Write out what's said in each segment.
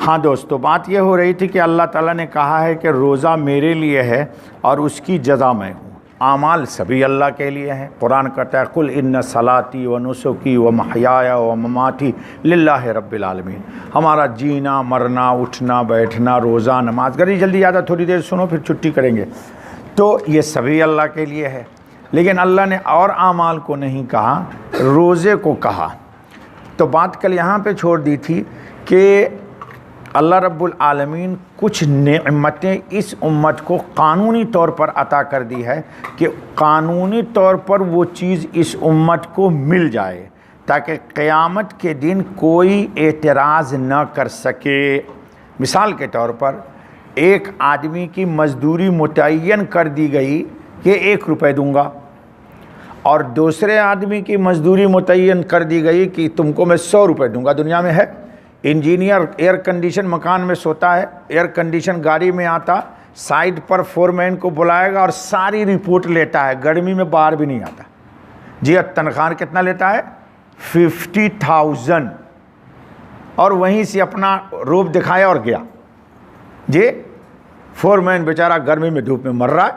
हाँ दोस्तों, बात ये हो रही थी कि अल्लाह ताला ने कहा है कि रोज़ा मेरे लिए है और उसकी जज़ा मैं हूँ। आमाल सभी अल्लाह के लिए हैं। कुरान कहता है कुल इन्ना सलाती व नुसुकी व महयाया व ममाती लिल्लाहि रब्बिल आलमीन। हमारा जीना, मरना, उठना, बैठना, रोज़ा, नमाज, गरी जल्दी ज़्यादा थोड़ी देर सुनो फिर छुट्टी करेंगे। तो ये सभी अल्लाह के लिए है, लेकिन अल्लाह ने और आमाल को नहीं कहा, रोज़े को कहा। तो बात कल यहाँ पे छोड़ दी थी कि अल्लाह रब्बुल आलमीन कुछ नेमतें इस उम्मत को कानूनी तौर पर अता कर दी है कि कानूनी तौर पर वो चीज़ इस उम्मत को मिल जाए ताकि क़यामत के दिन कोई एतराज़ न कर सके। मिसाल के तौर पर एक आदमी की मज़दूरी मुतय्यन कर दी गई कि 1 रुपये दूंगा, और दूसरे आदमी की मज़दूरी मुतय्यन कर दी गई कि तुमको मैं 100 रुपये दूंगा। दुनिया में है, इंजीनियर एयर कंडीशन मकान में सोता है, एयर कंडीशन गाड़ी में आता, साइड पर फोरमैन को बुलाएगा और सारी रिपोर्ट लेता है, गर्मी में बाहर भी नहीं आता जी। तनख्वाह कितना लेता है? 50,000, और वहीं से अपना रूप दिखाया और गया जी। फोरमैन बेचारा गर्मी में धूप में मर रहा है,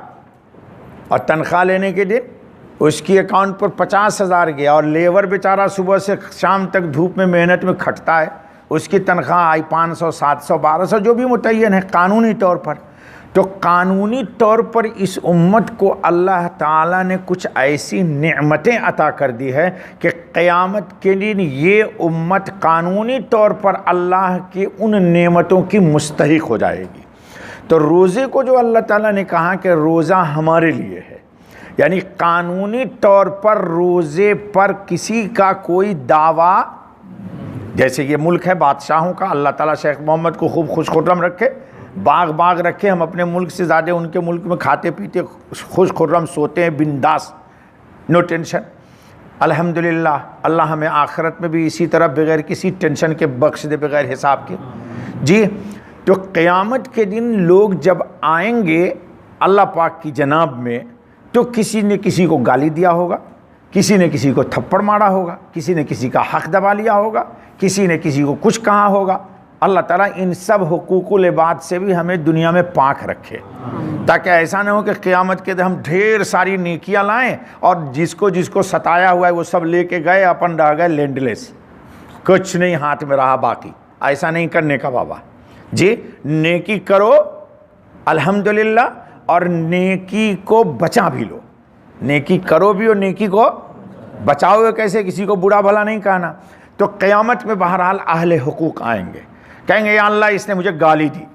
और तनख्वाह लेने के दिन उसकी अकाउंट पर 50,000 गया, और लेबर बेचारा सुबह से शाम तक धूप में मेहनत में खटता है, उसकी तनख्वाह आई 500, 700, 1200 जो भी मुतय्यन है कानूनी तौर पर। तो कानूनी तौर पर इस उम्मत को अल्लाह ताला ने कुछ ऐसी नेमतें अता कर दी है कि क़यामत के दिन ये उम्मत कानूनी तौर पर अल्लाह की उन नेमतों की मुस्तहिक हो जाएगी। तो रोज़े को जो अल्लाह ताला ने कहा कि रोज़ा हमारे लिए है, यानी कानूनी तौर पर रोज़े पर किसी का कोई दावा, जैसे ये मुल्क है बादशाहों का, अल्लाह ताला शेख मोहम्मद को खूब खुशखुर्रम रखे, बाग बाग रखे। हम अपने मुल्क से ज़्यादा उनके मुल्क में खाते पीते खुशखुर्रम सोते हैं, बिंदास, नो टेंशन। अल्हम्दुलिल्लाह, अल्लाह हमें आखिरत में भी इसी तरह बग़ैर किसी टेंशन के बख्श दे, बग़ैर हिसाब के जी। तो क़यामत के दिन लोग जब आएंगे अल्लाह पाक की जनाब में, तो किसी ने किसी को गाली दिया होगा, किसी ने किसी को थप्पड़ मारा होगा, किसी ने किसी का हक़ दबा लिया होगा, किसी ने किसी को कुछ कहा होगा। अल्लाह ताला इन सब हुकूकुल इबाद से भी हमें दुनिया में पाक रखे, ताकि ऐसा ना हो कि क़यामत के दिन हम ढेर सारी नेकियां लाएं और जिसको जिसको सताया हुआ है वो सब लेके गए, अपन रह गए लैंडलेस, कुछ नहीं हाथ में रहा बाकी। ऐसा नहीं करने का बाबा जी। नेकी करो अल्हम्दुलिल्लाह, और नेकी को बचा भी लो। नेकी करो भी और नेकी को बचाओगे कैसे? किसी को बुरा भला नहीं कहना। तो क़यामत में बहरहाल अहले हुकूक आएंगे, कहेंगे या अल्लाह इसने मुझे गाली दी।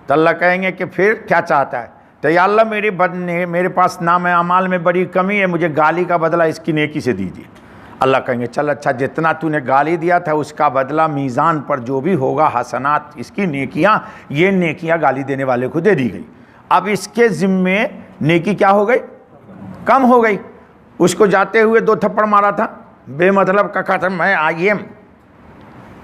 तो अल्लाह कहेंगे कि फिर क्या चाहता है? तो या अल्लाह मेरे पास नाम अमाल में बड़ी कमी है, मुझे गाली का बदला इसकी नेकी से दीजिए। अल्लाह कहेंगे चल अच्छा, जितना तूने गाली दिया था उसका बदला मीज़ान पर जो भी होगा, हसनात इसकी नेकियाँ, ये नेकियाँ गाली देने वाले को दे दी गई। अब इसके ज़िम्मे नेकी क्या हो गई? कम हो गई। उसको जाते हुए 2 थप्पड़ मारा था, बेमतलब का कहा था मैं IM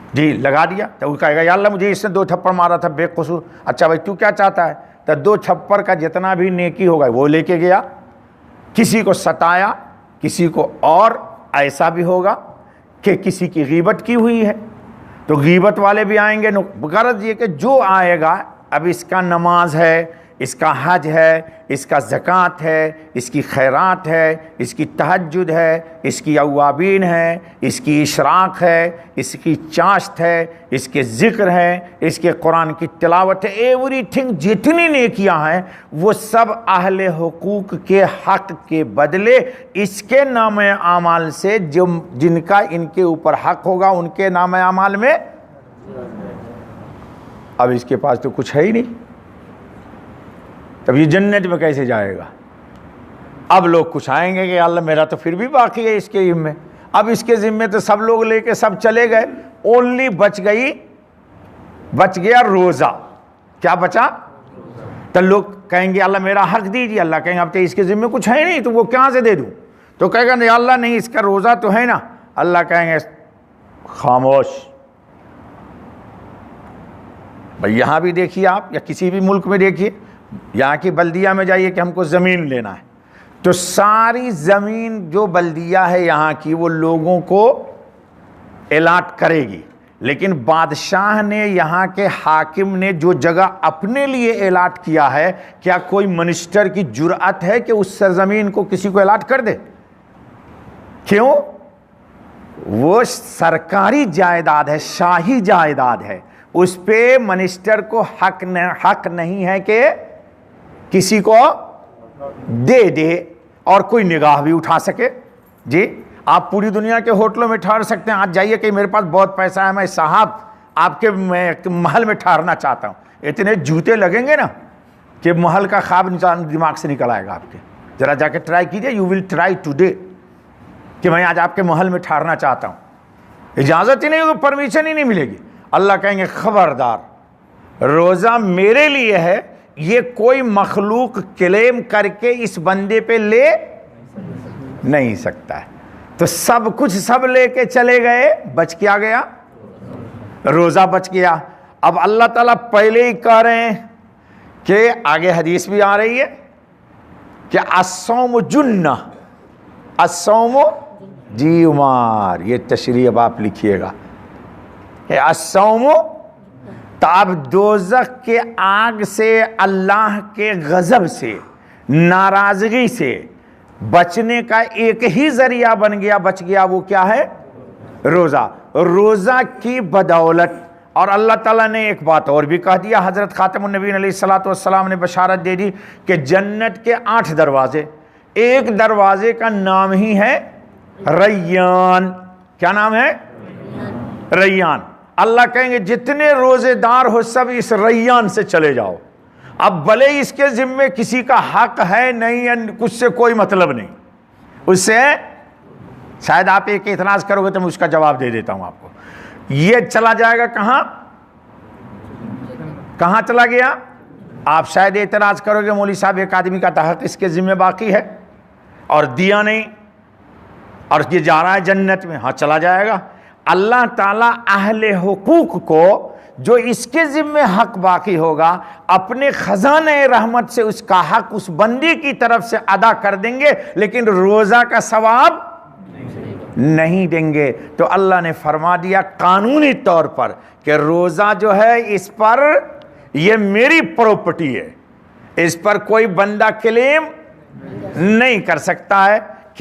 जी, लगा दिया। तो वो कहेगा या अल्लाह मुझे इसने 2 थप्पड़ मारा था बेकसूर। अच्छा भाई तू क्या चाहता है? तो 2 थप्पड़ का जितना भी नेकी होगा वो लेके गया। किसी को सताया, किसी को, और ऐसा भी होगा कि किसी की गीबत की हुई है तो गीबत वाले भी आएंगे। गरज ये कि जो आएगा, अब इसका नमाज है, इसका हज है, इसका ज़कात है, इसकी खैरात है, इसकी तहज्जुद है, इसकी अव्वाबीन है, इसकी इशराक है, इसकी चाश्त है, इसके ज़िक्र है, इसके कुरान की तिलावत है, एवरीथिंग जितनी नेकियां हैं वो सब अहले हुकूक के हक़ के बदले इसके नाम आमाल से जो जिनका इनके ऊपर हक़ होगा उनके नाम आमाल में। अब इसके पास तो कुछ है ही नहीं, तब ये जन्नत में कैसे जाएगा? अब लोग कुछ आएंगे कि अल्लाह मेरा तो फिर भी बाकी है इसके ज़िम्मे। अब इसके ज़िम्मे तो सब लोग लेके सब चले गए, ओनली बच गया रोज़ा। क्या बचा? तो लोग कहेंगे अल्लाह मेरा हक दीजिए। अल्लाह कहेंगे अब तो इसके ज़िम्मे कुछ है नहीं, तो वो कहाँ से दे दूँ? तो कहेगा नहीं अल्लाह नहीं, इसका रोज़ा तो है ना। अल्लाह कहेंगे खामोश। भाई यहाँ भी देखिए आप, या किसी भी मुल्क में देखिए, यहाँ की बल्दिया में जाइए कि हमको ज़मीन लेना है, तो सारी ज़मीन जो बल्दिया है यहाँ की वो लोगों को एलाट करेगी, लेकिन बादशाह ने, यहाँ के हाकिम ने जो जगह अपने लिए एलाट किया है, क्या कोई मिनिस्टर की जुर्अत है कि उस सरजमीन को किसी को एलाट कर दे? क्यों? वो सरकारी जायदाद है, शाही जायदाद है, उस पे मिनिस्टर को हक नहीं है कि किसी को दे दे और कोई निगाह भी उठा सके। जी, आप पूरी दुनिया के होटलों में ठहर सकते हैं, आज जाइए कि मेरे पास बहुत पैसा है, मैं साहब आपके महल में ठहरना चाहता हूँ, इतने जूते लगेंगे ना कि महल का ख्वाब दिमाग से निकल आएगा आपके। जरा जाके ट्राई कीजिए, यू विल ट्राई टुडे कि मैं आज आपके महल में ठहरना चाहता हूँ, इजाज़त ही नहीं होगी, परमिशन ही नहीं मिलेगी। अल्लाह कहेंगे खबरदार, रोज़ा मेरे लिए है, ये कोई मखलूक क्लेम करके इस बंदे पे ले नहीं सकता है। तो सब कुछ सब लेके चले गए, बच क्या गया? रोज़ा बच गया। अब अल्लाह ताला पहले ही कह रहे हैं कि आगे हदीस भी आ रही है कि अस्सौम जुन्ना, अस्सौम जी उमार, ये तशरीह अब आप लिखिएगा कि अस्सौम, तो अब दोज़ख के आग से, अल्लाह के गज़ब से, नाराज़गी से बचने का एक ही ज़रिया बन गया, बच गया, वो क्या है? रोज़ा। रोज़ा की बदौलत, और अल्लाह ताला ने एक बात और भी कह दिया, हज़रत ख़ातमुन नबीय्यीन अलैहिस्सलातु वस्सलाम ने बशारत दे दी कि जन्नत के 8 दरवाजे, एक दरवाजे का नाम ही है रैयान। क्या नाम है? रैयान। अल्लाह कहेंगे जितने रोजेदार हो सब इस रैयान से चले जाओ। अब भले इसके जिम्मे किसी का हक है नहीं है, उससे कोई मतलब नहीं, उससे शायद आप एक इतराज करोगे तो मैं उसका जवाब दे देता हूं आपको। ये चला जाएगा कहां? कहां चला गया? आप शायद एतराज करोगे मौलवी साहब एक आदमी का हक इसके जिम्मे बाकी है और दिया नहीं और ये जा रहा है जन्नत में। हाँ, चला जाएगा। अल्लाह ताला अहले हुकूक को, जो इसके जिम्मे हक बाकी होगा, अपने खजाने रहमत से उसका हक उस बंदी की तरफ से अदा कर देंगे, लेकिन रोजा का सवाब नहीं देंगे। तो अल्लाह ने फरमा दिया कानूनी तौर पर कि रोजा जो है, इस पर ये मेरी प्रॉपर्टी है, इस पर कोई बंदा क्लेम नहीं कर सकता है।